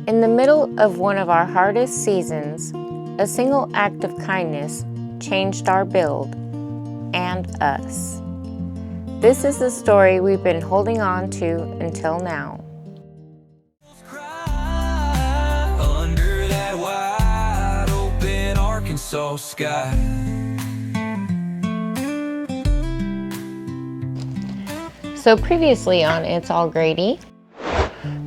In the middle of one of our hardest seasons, a single act of kindness changed our build and us. This is the story we've been holding on to until now. Under that wide open Arkansas sky. So previously on It's All Grady.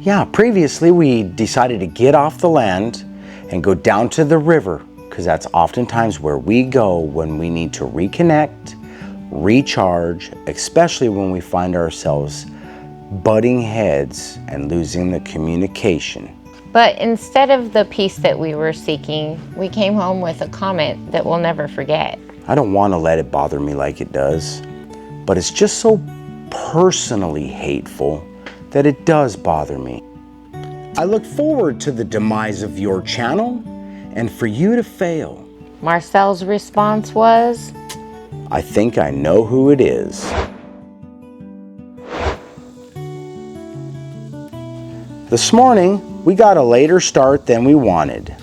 Yeah, previously we decided to get off the land and go down to the river, because that's oftentimes where we go when we need to reconnect, recharge, especially when we find ourselves butting heads and losing the communication. But instead of the peace that we were seeking, we came home with a comment that we'll never forget. I don't want to let it bother me like it does, but it's just so personally hateful that it does bother me. I look forward to the demise of your channel and for you to fail. Marcel's response was, I think I know who it is. This morning, we got a later start than we wanted.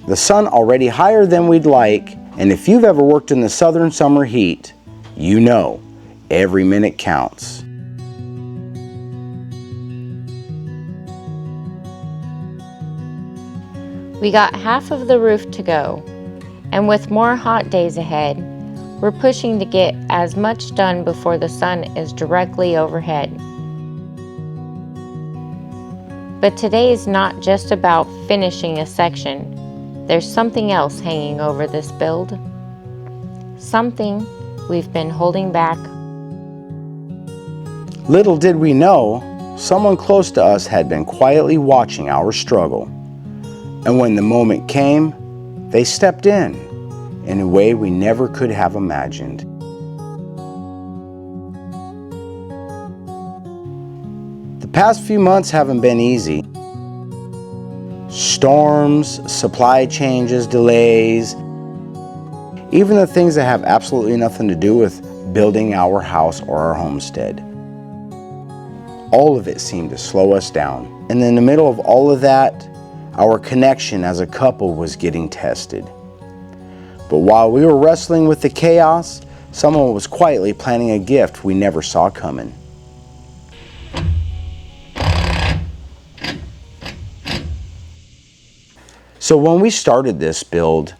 The sun already higher than we'd like, and if you've ever worked in the southern summer heat, you know every minute counts. we got half of the roof to go, and with more hot days ahead, we're pushing to get as much done before the sun is directly overhead. But today is not just about finishing a section. There's something else hanging over this build. Something we've been holding back. Little did we know, someone close to us had been quietly watching our struggle. And when the moment came, they stepped in a way we never could have imagined. The past few months haven't been easy. Storms, supply changes, delays, even the things that have absolutely nothing to do with building our house or our homestead. All of it seemed to slow us down. And in the middle of all of that, our connection as a couple was getting tested. But while we were wrestling with the chaos, someone was quietly planning a gift we never saw coming. So when we started this build,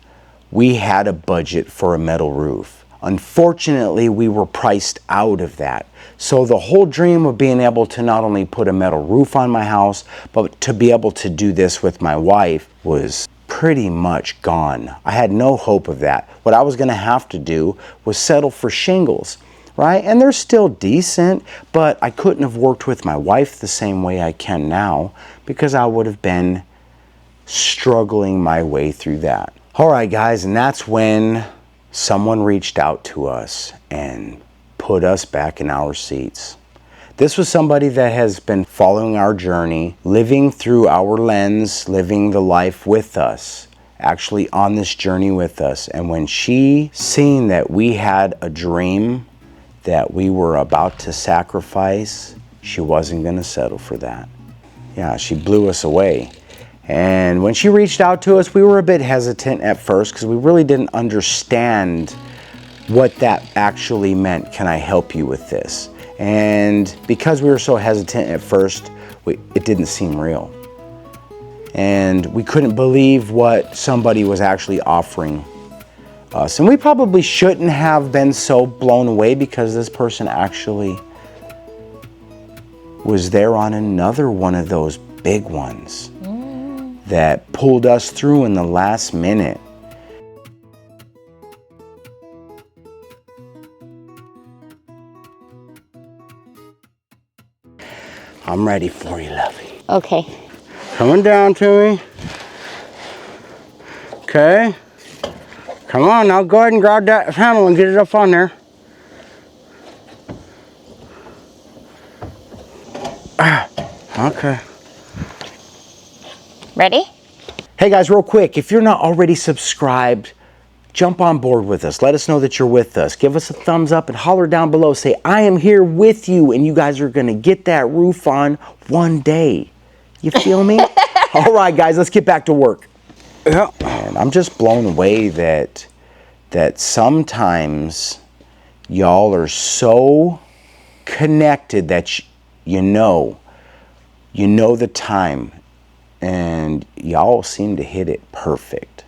we had a budget for a metal roof. Unfortunately, we were priced out of that. So the whole dream of being able to not only put a metal roof on my house, but to be able to do this with my wife was pretty much gone. I had no hope of that. What I was going to have to do was settle for shingles, right? And they're still decent, but I couldn't have worked with my wife the same way I can now, because I would have been struggling my way through that. All right, guys, and that's when someone reached out to us and put us back in our seats. This was somebody that has been following our journey, living through our lens, living the life with us, actually on this journey with us. And when she seen that we had a dream that we were about to sacrifice, she wasn't going to settle for that. Yeah, she blew us away. And when she reached out to us, we were a bit hesitant at first because we really didn't understand what that actually meant. Can I help you with this? And because we were so hesitant at first, it didn't seem real. And we couldn't believe what somebody was actually offering us. And we probably shouldn't have been so blown away, because this person actually was there on another one of those big ones that pulled us through in the last minute. I'm ready for you, lovey. Okay. Coming down to me. Okay. Come on, now go ahead and grab that handle and get it up on there. Okay. Ready? Hey guys, real quick, if you're not already subscribed, jump on board with us. Let us know that you're with us. Give us a thumbs up and holler down below. Say, I am here with you, and you guys are going to get that roof on one day. You feel me? All right, guys, let's get back to work. Yeah. And I'm just blown away that sometimes y'all are so connected that you know the time, and y'all seem to hit it perfect.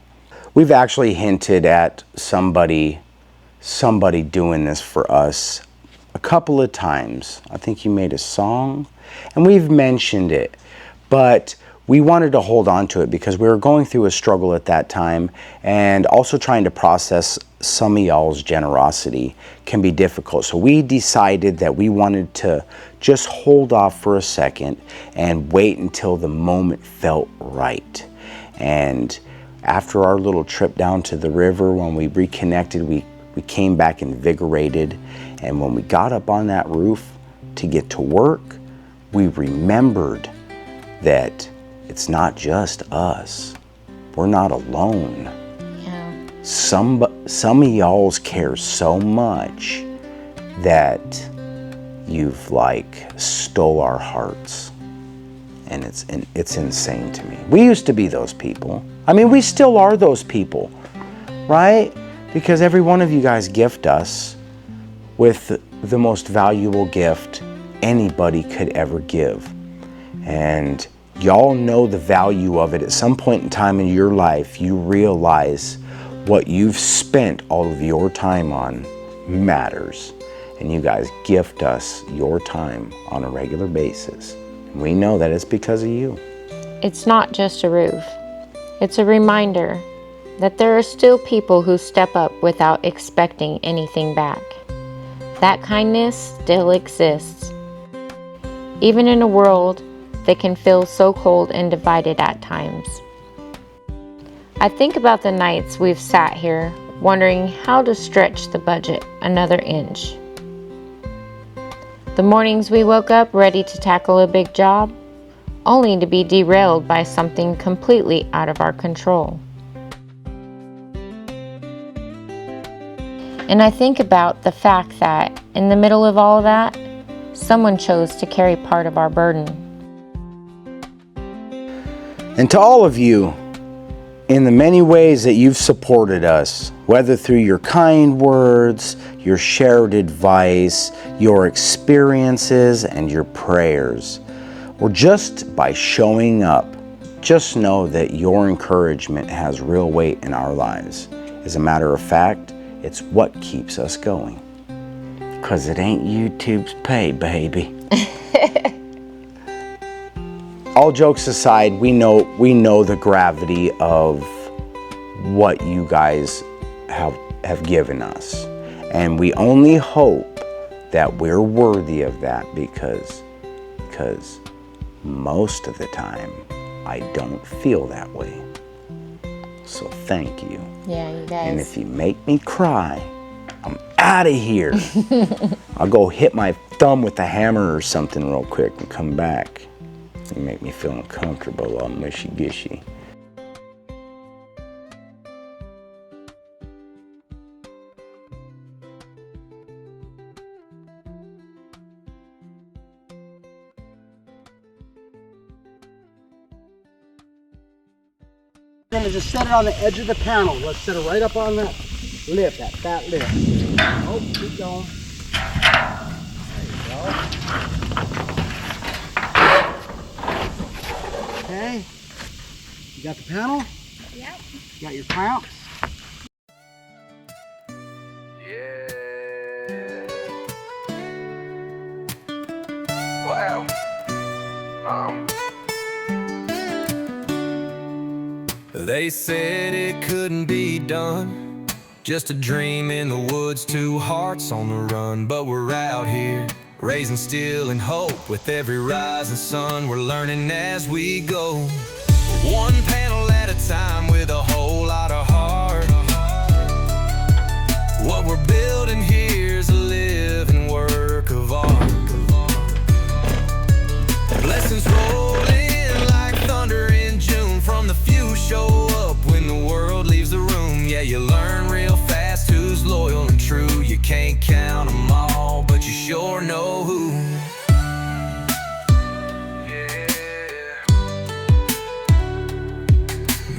We've actually hinted at somebody doing this for us a couple of times. I think you made a song, and we've mentioned it, but we wanted to hold on to it because we were going through a struggle at that time, and also trying to process some of y'all's generosity can be difficult. So we decided that we wanted to just hold off for a second and wait until the moment felt right. And after our little trip down to the river, when we reconnected, we came back invigorated. And when we got up on that roof to get to work, we remembered that it's not just us. We're not alone. Yeah. Some of y'all's care so much that you've like stole our hearts. And it's insane to me. We used to be those people. I mean, we still are those people, right? Because every one of you guys gift us with the most valuable gift anybody could ever give. And y'all know the value of it. At some point in time in your life, you realize what you've spent all of your time on matters. And you guys gift us your time on a regular basis. And we know that it's because of you. It's not just a roof. It's a reminder that there are still people who step up without expecting anything back. That kindness still exists, even in a world that can feel so cold and divided at times. I think about the nights we've sat here wondering how to stretch the budget another inch. The mornings we woke up ready to tackle a big job, only to be derailed by something completely out of our control. And I think about the fact that in the middle of all of that, someone chose to carry part of our burden. And to all of you, in the many ways that you've supported us, whether through your kind words, your shared advice, your experiences, and your prayers, or just by showing up, just know that your encouragement has real weight in our lives. As a matter of fact, it's what keeps us going. 'Cause it ain't YouTube's pay, baby. All jokes aside, we know the gravity of what you guys have given us. And we only hope that we're worthy of that because most of the time I don't feel that way. So thank you. Yeah, you guys. And if you make me cry, I'm out of here. I'll go hit my thumb with a hammer or something real quick and come back. You make me feel uncomfortable, all mushy-gushy. We're gonna just set it on the edge of the panel. Let's set it right up on that lip, that fat lip. Oh, keep going. There you go. Okay. You got the panel? Yep. You got your clamps? Wow. They said it couldn't be done, just a dream in the woods, two hearts on the run. But we're out here, raising steel and hope. With every rising sun, we're learning as we go. One panel at a time with a whole lot of heart. What we're building here's a living work of art. Blessings roll in like thunder in June from the few show up when the world leaves the room. Yeah, you learn real fast who's loyal and true. You can't count them all, but you sure know who. Yeah.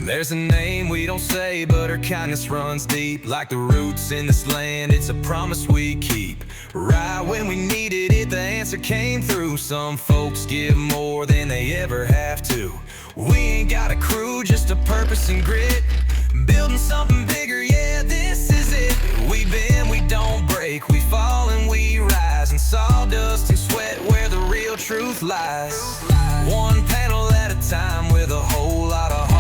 There's a name we don't say, but her kindness runs deep. Like the roots in this land, it's a promise we keep. Right when we needed it, the answer came through. Some folks give more than they ever have to. We ain't got a crew, just a purpose and grit. Building something bigger, yeah, this is it. We bend, we don't break, we fall and we rise. In sawdust and sweat where the real truth lies. One panel at a time with a whole lot of heart.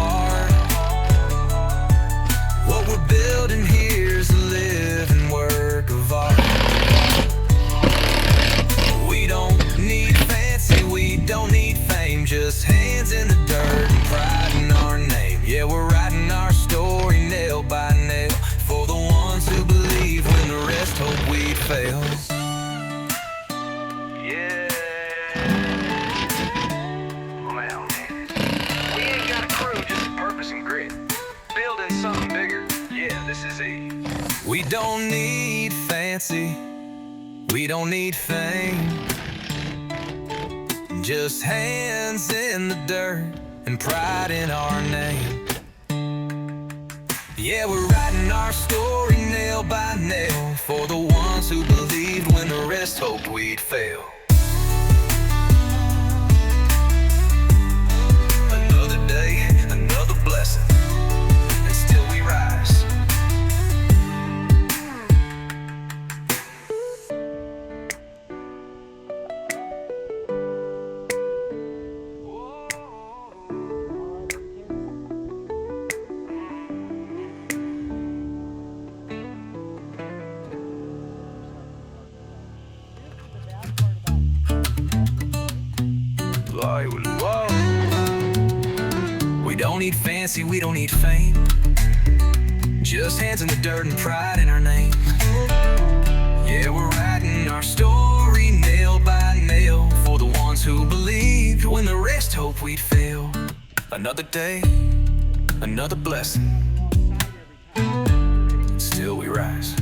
What we're building here's a living work of art. We don't need fancy, we don't need fame, just hands in the dirt and pride in our name. Yeah, we're writing our story nail by nail for the ones who believe when the rest hope we'd fail. Yeah. Well, we ain't got a crew, just a purpose and grit. Building something bigger, yeah, this is it. We don't need fancy, we don't need fame, just hands in the dirt and pride in our name. Yeah, we're writing our story nail by nail for the ones who believed when the rest hoped we'd fail. Another day, another blessing, and still we rise. We don't need fancy, we don't need fame, just hands in the dirt and pride in our name. Yeah, we're writing our story nail by nail for the ones who believed when the rest hoped we'd fail. Another day, another blessing, still we rise.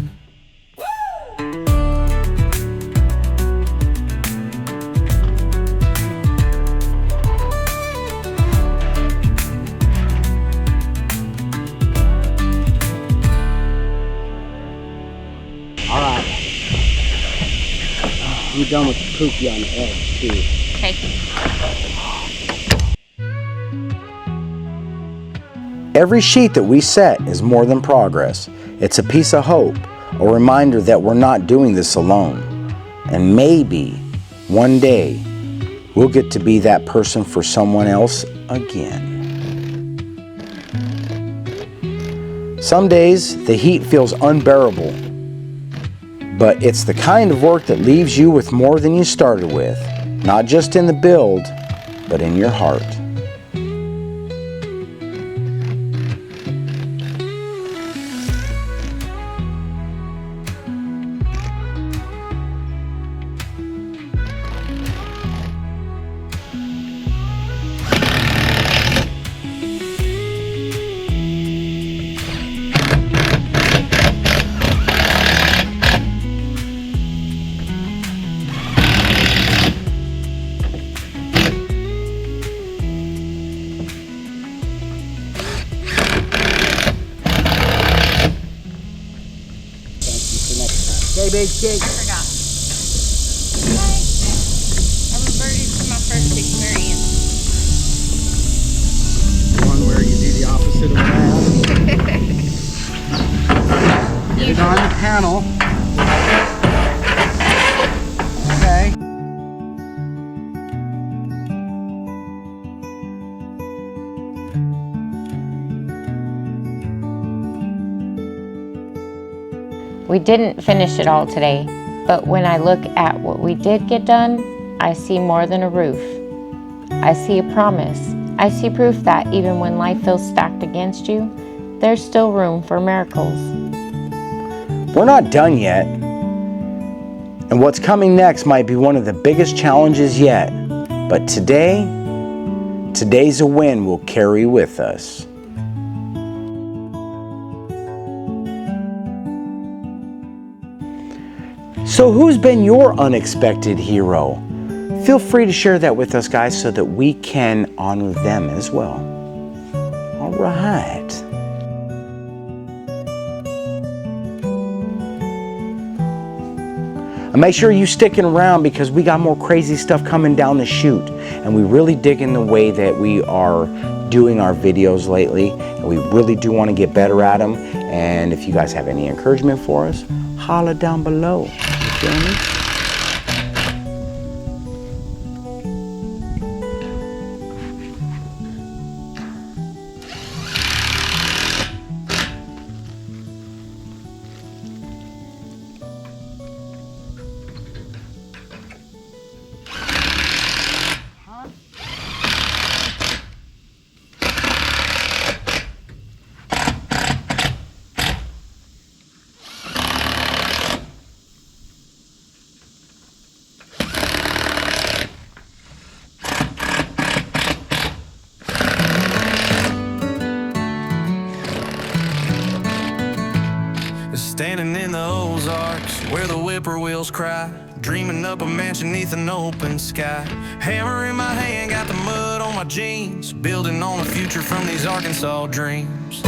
Alright. I'm done with the poopy on the edge too. Okay. Every sheet that we set is more than progress. It's a piece of hope, a reminder that we're not doing this alone. And maybe one day we'll get to be that person for someone else again. Some days the heat feels unbearable, but it's the kind of work that leaves you with more than you started with, not just in the build, but in your heart. Okay, big cake. I forgot. I reverted to my first experience. One where you do the opposite of that. Get it on the panel. Okay. We didn't finish it all today, but when I look at what we did get done, I see more than a roof. I see a promise. I see proof that even when life feels stacked against you, there's still room for miracles. We're not done yet, and what's coming next might be one of the biggest challenges yet, but today's a win we'll carry with us. So who's been your unexpected hero? Feel free to share that with us, guys, so that we can honor them as well. All right. And make sure you sticking around because we got more crazy stuff coming down the chute. And we really dig in the way that we are doing our videos lately. And we really do want to get better at them. And if you guys have any encouragement for us, holla down below. You feel me? Standing in the Ozarks where the whippoorwills cry, dreaming up a mansion neath an open sky. Hammer in my hand, got the mud on my jeans, building on a future from these Arkansas dreams.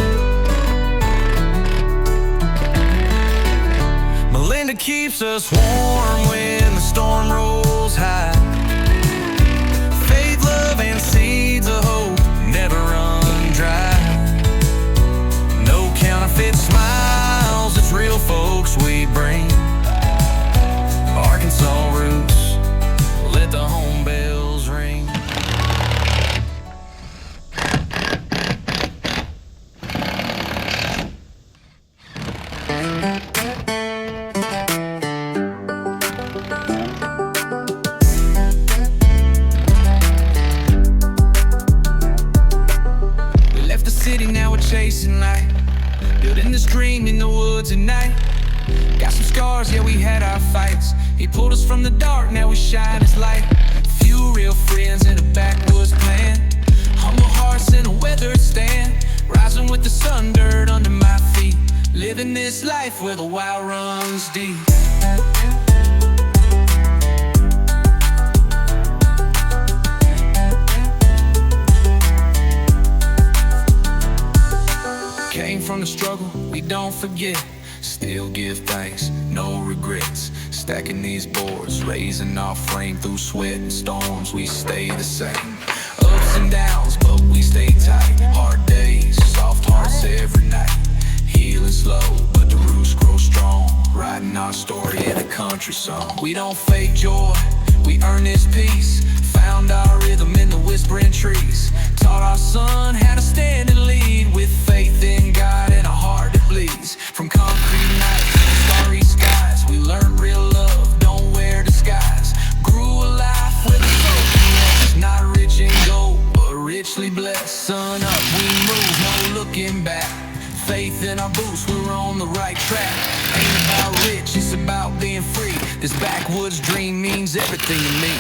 Melinda keeps us warm when the storm rolls high. Faith, love, and seeds of hope never run dry. No counterfeit smiles, it's real folks we bring. Arkansas roots, let the home bells ring. We left the city, now we're chasing light, building this dream in the woods at night. Got some scars, yeah, we had our fights. He pulled us from the dark, now we shine as light. Few real friends in a backwoods plan, humble hearts in a weathered stand. Rising with the sun, dirt under my feet, living this life where the wild runs deep. Came from the struggle, we don't forget. Still give thanks, no regrets. Stacking these boards, raising our flame through sweat and storms. We stay the same, ups and downs, but we stay tight. Hard days, soft hearts every night. Healing slow, but the roots grow strong. Writing our story in a country song. We don't fake joy, we earn this peace. Found our rhythm in the whispering trees. Taught our son how to stand and lead, with faith in God and a heart that bleeds. From concrete nights to starry skies, we learned real love, don't wear disguise. Grew a life with a soul connects, not rich in gold, but richly blessed. Sun up, we move, no looking back. Faith in our boots, we're on the right track. Ain't about rich, it's about being free. This backwoods dream means everything to me.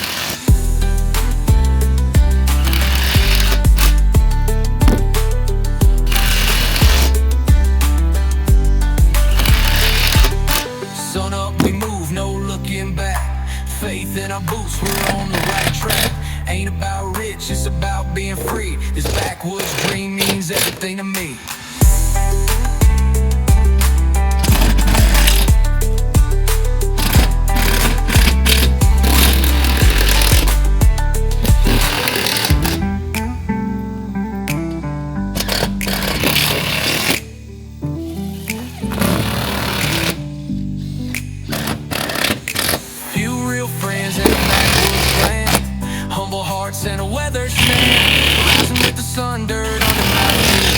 Sun up, we move, no looking back. Faith in our boots, we're on the right track. Ain't about rich, it's about being free. This backwoods dream means everything to me. And a weather stand, rising with the sun, dirt under my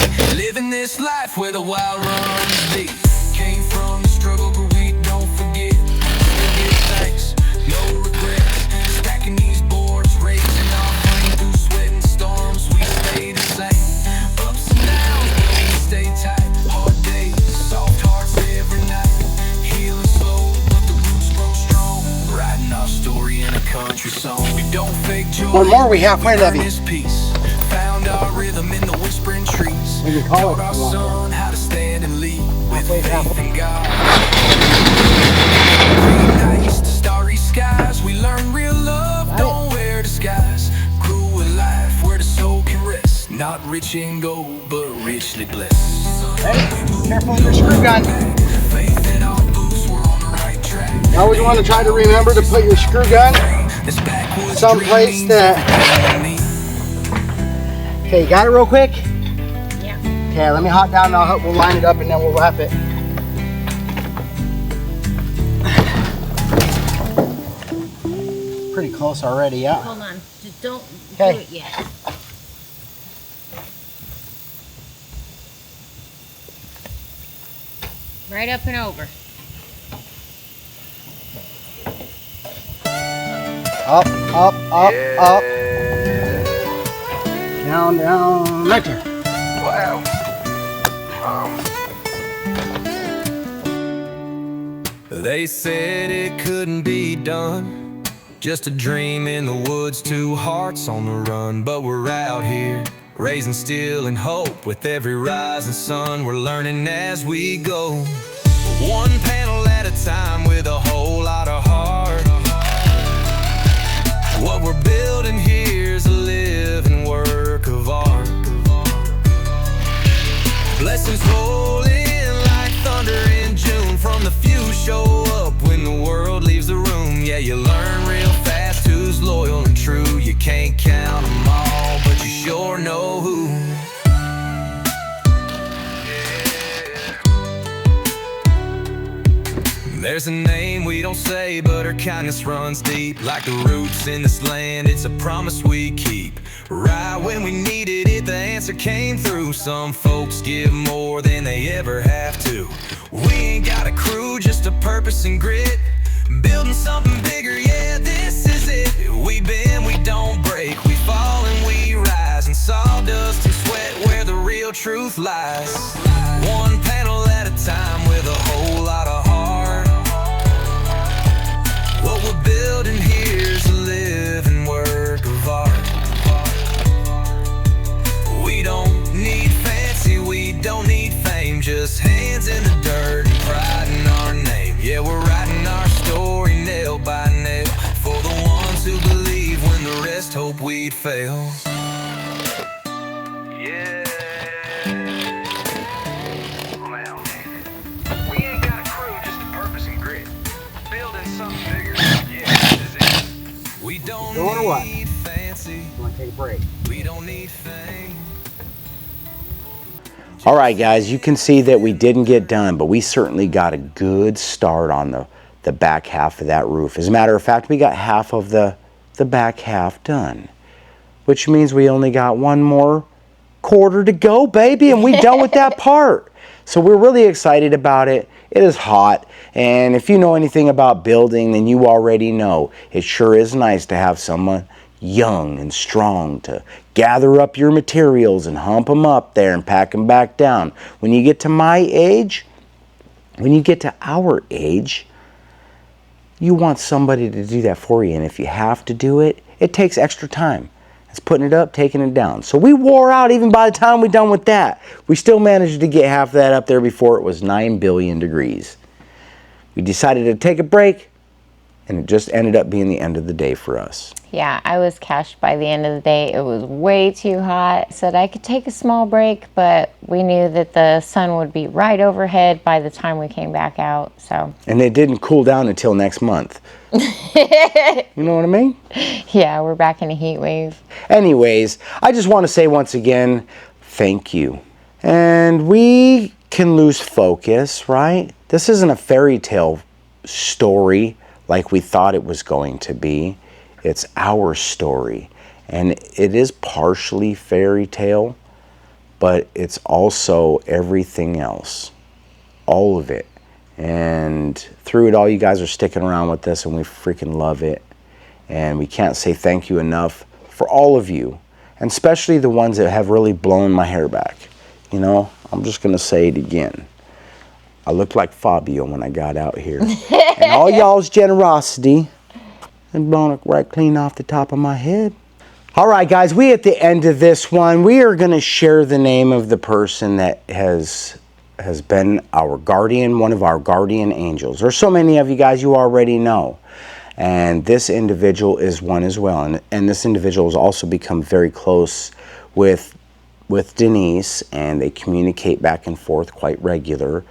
feet. Living this life where the wild runs deep. Came from the struggle, but we don't forget. Still give thanks, no regrets. Stacking these boards, raising our flame through sweat and storms. We stay the same, ups and downs, but we stay tight. Hard days, soft hearts every night. Healing slow, but the roots grow strong. Writing our story in a country song. We don't fake joy. One more, we halfway, Levy. Peace. Found our rhythm in the whispering trees. We can call it. Taught our son how to stand and lead, with faith in God. Green nights to starry skies, we learn real love, don't wear disguise. Grew a life where the soul can rest. Not rich in gold, but richly blessed. Hey, careful with your screw gun. Faith in our boots, we're on the right track. You always want to try to remember to put your screw gun someplace that... Okay, you got it real quick? Yeah. Okay, let me hop down and we'll line it up and then we'll wrap it. Pretty close already, yeah? Hold on. Just don't do it yet. Right up and over. Up, up, up, up. Down, down, right there. Wow. They said it couldn't be done. Just a dream in the woods, two hearts on the run. But we're out here, raising steel and hope. With every rising sun, we're learning as we go. One panel at a time with a whole lot of heart. What we're building here's a living work of art. Blessings roll in like thunder in June. From the few show up when the world leaves the room. Yeah, you learn real fast who's loyal and true. You can't count them all, but you sure know who. There's a name we don't say, but her kindness runs deep. Like the roots in this land, it's a promise we keep. Right when we needed it, the answer came through. Some folks give more than they ever have to. We ain't got a crew, just a purpose and grit. Building something bigger, yeah, this is it. We bend, we don't break, we fall and we rise. And sawdust and sweat where the real truth lies. One panel at a time with a whole lot of heart. What we're building here's a living work of art. We don't need fancy, we don't need fame. Just hands in the dirt and pride in our name. Yeah, we're writing our story nail by nail. For the ones who believe when the rest hope we'd fail. Yeah. Well, we ain't got a crew, just a purpose and grit. Building something bigger. We don't need fancy. You want to take a break? We don't need fame. All right, guys, you can see that we didn't get done, but we certainly got a good start on the back half of that roof. As a matter of fact, we got half of the back half done, which means we only got one more quarter to go, baby, and we're done with that part. So we're really excited about it. It is hot, and if you know anything about building, then you already know it sure is nice to have someone young and strong to gather up your materials and hump them up there and pack them back down. When you get to my age, when you get to our age, you want somebody to do that for you, and if you have to do it, it takes extra time. It's putting it up, taking it down. So we wore out even by the time we're done with that. We still managed to get half of that up there before it was 9 billion degrees. We decided to take a break, and it just ended up being the end of the day for us. Yeah, I was cashed by the end of the day. It was way too hot. Said I could take a small break, but we knew that the sun would be right overhead by the time we came back out. So. And it didn't cool down until next month. You know what I mean? Yeah, we're back in a heat wave. Anyways, I just want to say once again, thank you. And we can lose focus, right? This isn't a fairy tale story like we thought it was going to be. It's our story, and it is partially fairy tale, but it's also everything else, all of it. And through it all, you guys are sticking around with us, and we freaking love it. And we can't say thank you enough for all of you, and especially the ones that have really blown my hair back. You know, I'm just gonna say it again. I looked like Fabio when I got out here. And all y'all's generosity and blown it right clean off the top of my head. All right, guys, we at the end of this one, we are going to share the name of the person that has been our guardian, one of our guardian angels. There's so many of you guys you already know. And this individual is one as well. And this individual has also become very close with with Denise, and they communicate back and forth quite regular.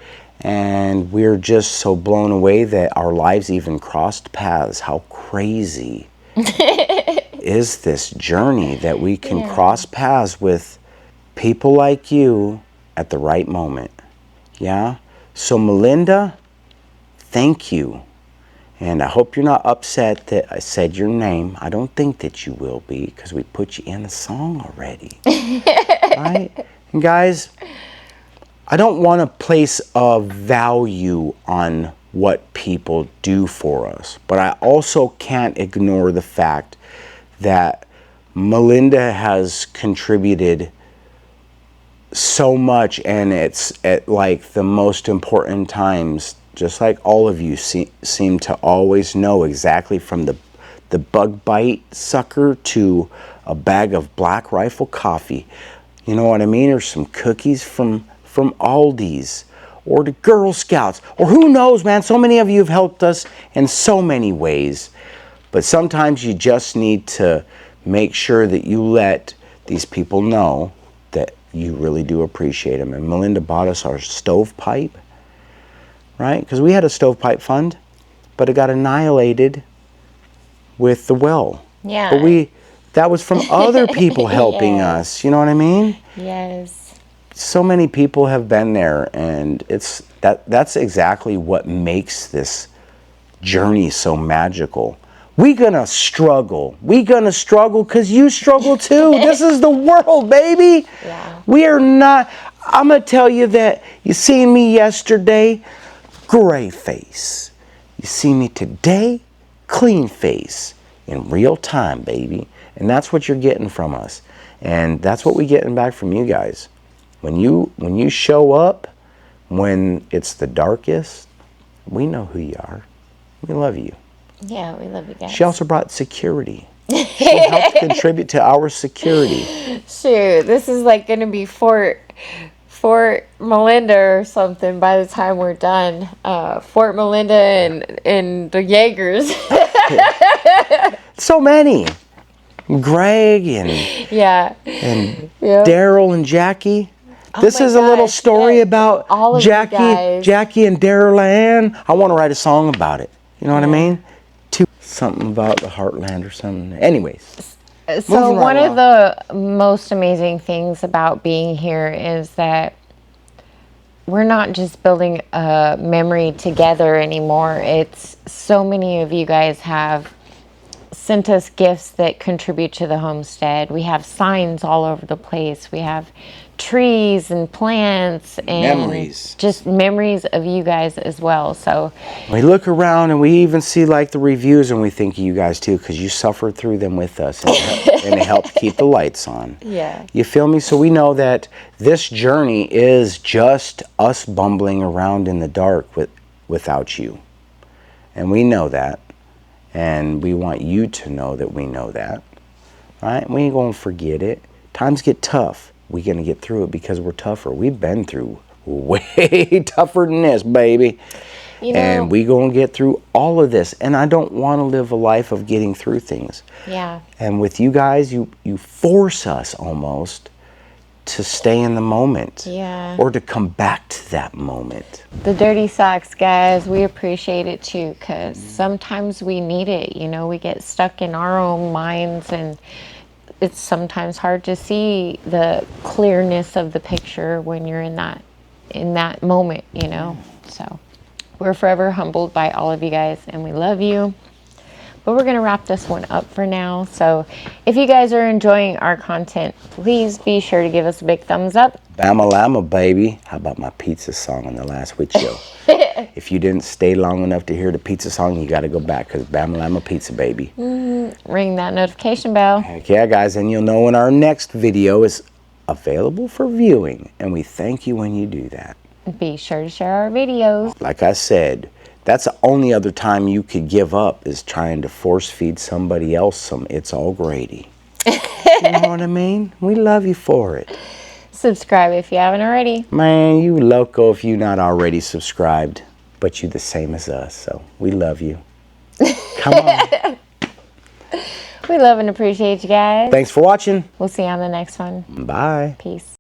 And we're just so blown away that our lives even crossed paths. How crazy is this journey that we can cross paths with people like you at the right moment? Yeah? So Melinda, thank you. And I hope you're not upset that I said your name. I don't think that you will be, because we put you in the song already. Right? And guys, I don't want to place a value on what people do for us, but I also can't ignore the fact that Melinda has contributed so much, and it's at like the most important times, just like all of you seem to always know exactly, from the bug bite sucker to a bag of Black Rifle coffee, you know what I mean, or some cookies from Aldi's, or the Girl Scouts, or who knows, man. So many of you have helped us in so many ways, but sometimes you just need to make sure that you let these people know that you really do appreciate them. And Melinda bought us our stovepipe, right? Because we had a stovepipe fund, but it got annihilated with the well. Yeah. But that was from other people helping us. You know what I mean? Yes. So many people have been there, and that's exactly what makes this journey so magical. We're gonna struggle. We're gonna struggle because you struggle too. This is the world, baby. Yeah. We are not. I'm gonna tell you that you seen me yesterday, gray face. You see me today, clean face, in real time, baby. And that's what you're getting from us, and that's what we're getting back from you guys. When you show up, when it's the darkest, we know who you are. We love you. Yeah, we love you guys. She also brought security. She helped contribute to our security. Shoot, this is like going to be Fort Melinda or something by the time we're done. Fort Melinda and the Jaegers. So many. Greg and Daryl and Jackie. This is a little story about all of Jackie and Daryl Ann. I want to write a song about it. You know what I mean? Something about the heartland or something. Anyways. So one of the most amazing things about being here is that we're not just building a memory together anymore. It's so many of you guys have sent us gifts that contribute to the homestead. We have signs all over the place. We have trees and plants and just memories of you guys as well. So we look around and we even see like the reviews, and we think of you guys too, because you suffered through them with us, and it helped keep the lights on. Yeah. You feel me? So we know that this journey is just us bumbling around in the dark without you. And we know that. And we want you to know that we know that. Right? We ain't going to forget it. Times get tough. We're going to get through it because we're tougher. We've been through way tougher than this, baby. You know, and we're going to get through all of this. And I don't want to live a life of getting through things. Yeah. And with you guys, you force us almost to stay in the moment. Yeah. Or to come back to that moment. The dirty socks, guys, we appreciate it too, because sometimes we need it. You know, we get stuck in our own minds, and it's sometimes hard to see the clearness of the picture when you're in that moment, you know. So we're forever humbled by all of you guys, and we love you. But we're going to wrap this one up for now. So if you guys are enjoying our content, please be sure to give us a big thumbs up. Bama Lama, baby. How about my pizza song on the last week's show? If you didn't stay long enough to hear the pizza song, you got to go back, because Bama Lama pizza, baby. Ring that notification bell. Heck yeah, guys. And you'll know when our next video is available for viewing. And we thank you when you do that. Be sure to share our videos. Like I said, that's the only other time you could give up, is trying to force feed somebody else some It's All Grady. You know what I mean? We love you for it. Subscribe if you haven't already. Man, you loco if you're not already subscribed. But you the same as us, so we love you. Come on. We love and appreciate you guys. Thanks for watching. We'll see you on the next one. Bye. Peace.